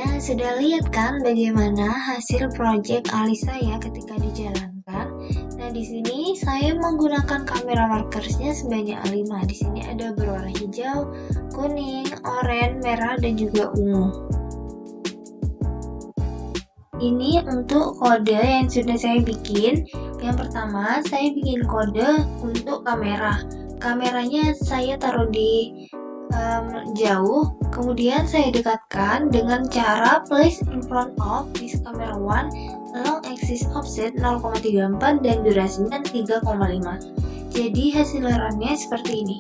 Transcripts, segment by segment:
Nah, sudah lihat kan bagaimana hasil project alis saya ketika dijalankan? Nah, di sini saya menggunakan kamera markersnya sebanyak 5. Di sini ada berwarna hijau, kuning, oranye, merah, dan juga ungu. Ini untuk kode yang sudah saya bikin. Yang pertama, saya bikin kode untuk kamera. Kameranya saya taruh di jauh, kemudian saya dekatkan dengan cara place in front of this camera 1, long axis offset 0,34 dan durasinya 3,5. Jadi hasilnya seperti ini.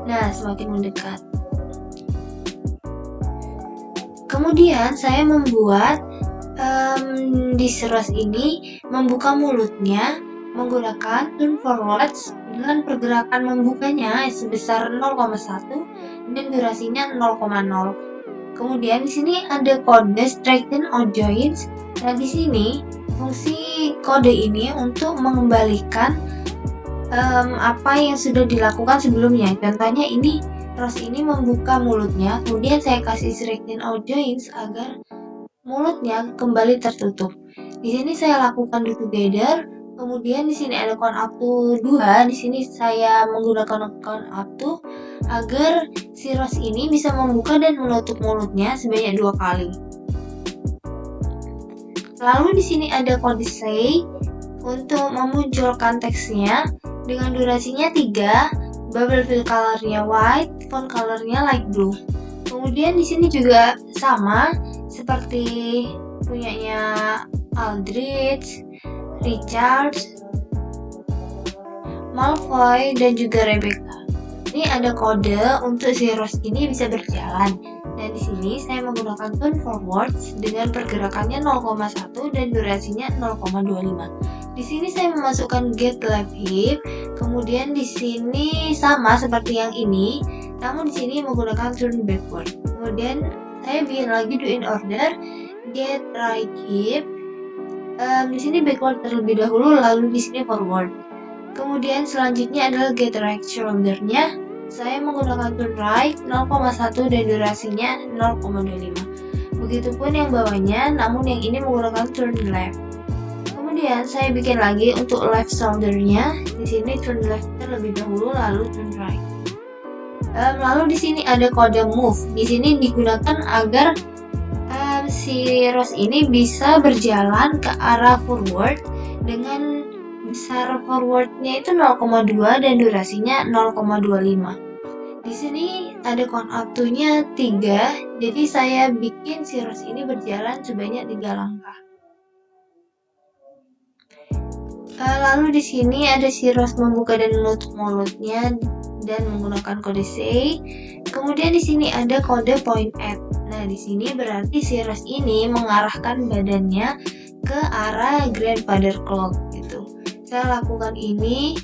Nah, semakin mendekat. Kemudian saya membuat di Ceros ini membuka mulutnya menggunakan turn forwards dengan pergerakan membukanya sebesar 0,1 dan durasinya 0,0. Kemudian di sini ada kode straighten out joints. Nah, di sini fungsi kode ini untuk mengembalikan apa yang sudah dilakukan sebelumnya. Contohnya ini Rose ini membuka mulutnya, kemudian saya kasih straighten out joints agar mulutnya kembali tertutup. Di sini saya lakukan do together. Kemudian di sini ada count up to 2. Di sini saya menggunakan count up to agar si Rose ini bisa membuka dan menutup mulutnya sebanyak 2 kali. Lalu di sini ada kode say untuk memunculkan teksnya dengan durasinya 3, bubble fill colornya white, font colornya light blue. Kemudian di sini juga sama seperti punyanya Aldrich, Richards, Malfoy, dan juga Rebecca. Ini ada kode untuk si Rose ini bisa berjalan. Dan di sini saya menggunakan turn forwards dengan pergerakannya 0,1 dan durasinya 0,25. Di sini saya memasukkan get left hip. Kemudian di sini sama seperti yang ini, namun di sini menggunakan turn backward. Kemudian saya bikin lagi do in order, get right hip. Di sini backward terlebih dahulu, lalu di sini forward. Kemudian selanjutnya adalah get right shoulder-nya. Saya menggunakan turn right 0,1 dan durasinya 0,25. Begitupun yang bawahnya, namun yang ini menggunakan turn left. Kemudian saya bikin lagi untuk left shoulder-nya. Di sini turn left terlebih dahulu, lalu turn right. Lalu di sini ada kode move. Di sini digunakan agar si Rose ini bisa berjalan ke arah forward dengan besar forwardnya itu 0,2 dan durasinya 0,25. Di sini ada count up to-nya 3, jadi saya bikin si Rose ini berjalan sebanyak 3 langkah. Lalu di sini ada si Rose membuka dan menutup mulutnya dan menggunakan kode say. Kemudian di sini ada kode point at. Nah, di sini berarti si Rose ini mengarahkan badannya ke arah grandfather clock gitu. Saya lakukan ini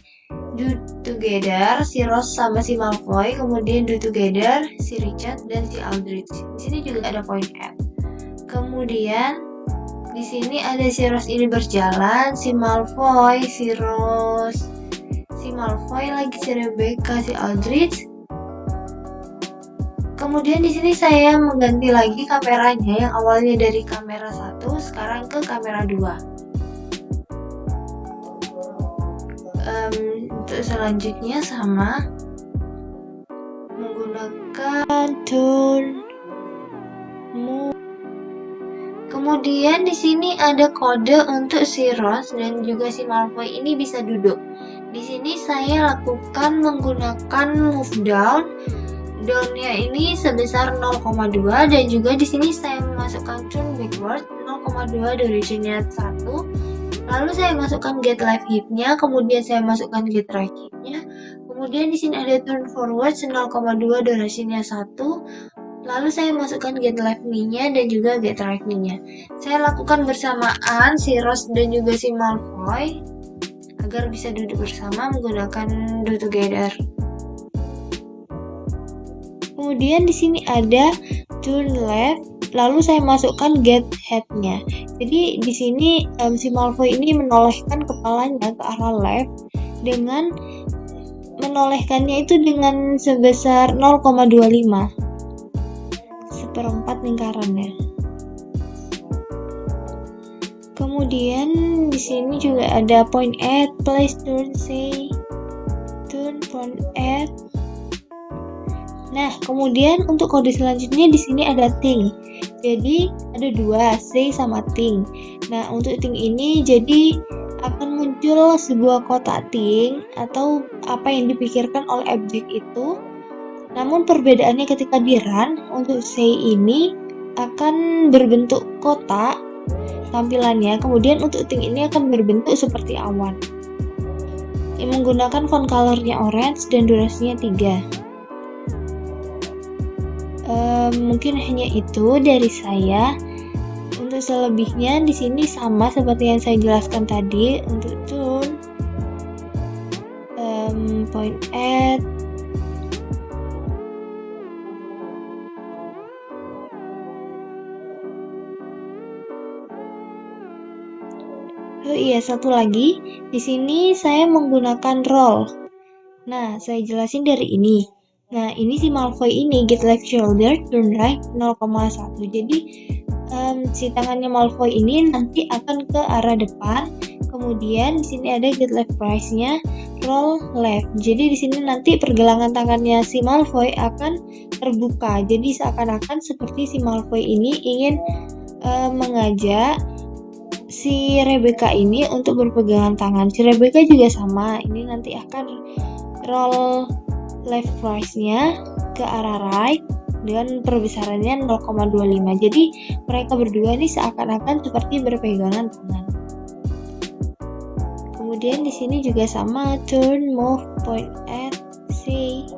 do together si Rose sama si Malfoy, kemudian do together si Richard dan si Aldrich. Di sini juga ada point at. Kemudian di sini ada si Rose ini berjalan, si Malfoy, si Rose, si Malfoy lagi, si Rebecca, si Aldrich. Kemudian di sini saya mengganti lagi kameranya yang awalnya dari kamera 1 sekarang ke kamera 2. Untuk selanjutnya sama menggunakan turn move. Kemudian di sini ada kode untuk si Rose dan juga si Malfoy ini bisa duduk. Di sini saya lakukan menggunakan move down. Down-nya ini sebesar 0,2 dan juga di sini saya memasukkan turn backward 0,2 durasinya 1. Lalu saya masukkan get left hip-nya, kemudian saya masukkan get right hip-nya. Kemudian di sini ada turn forward 0,2 durasinya 1. Lalu saya masukkan get left knee-nya dan juga get right knee-nya. Saya lakukan bersamaan si Rose dan juga si Malfoy agar bisa duduk bersama menggunakan do together. Kemudian di sini ada turn left, lalu saya masukkan get head-nya. Jadi di sini si Malfoy ini menolehkan kepalanya ke arah left dengan menolehkannya itu dengan sebesar 0,25. 2/4 lingkarannya. Kemudian di sini juga ada point at, place, turn, say, turn, point at. Nah, kemudian untuk kode selanjutnya di sini ada thing. Jadi ada dua, say sama thing. Nah, untuk thing ini jadi akan muncul sebuah kotak thing atau apa yang dipikirkan oleh objek itu. Namun perbedaannya ketika di run, untuk say ini akan berbentuk kotak tampilannya, kemudian untuk thing ini akan berbentuk seperti awan. Yang menggunakan font colornya orange dan durasinya 3. Mungkin hanya itu dari saya. Untuk selebihnya di sini sama seperti yang saya jelaskan tadi. Untuk turn, point at, oh iya, satu lagi. Di sini saya menggunakan roll. Nah, saya jelasin dari ini. Nah, ini si Malfoy ini, get left shoulder, turn right 0,1. Jadi, si tangannya Malfoy ini nanti akan ke arah depan. Kemudian di sini ada get left price-nya, roll left. Jadi di sini nanti pergelangan tangannya si Malfoy akan terbuka. Jadi seakan-akan seperti si Malfoy ini ingin mengajak si Rebecca ini untuk berpegangan tangan. Si Rebecca juga sama. Ini nanti akan roll left price-nya ke arah right dengan perbesarannya 0,25. Jadi mereka berdua ini seakan-akan seperti berpegangan tangan. Kemudian di sini juga sama, turn, move, point at, say.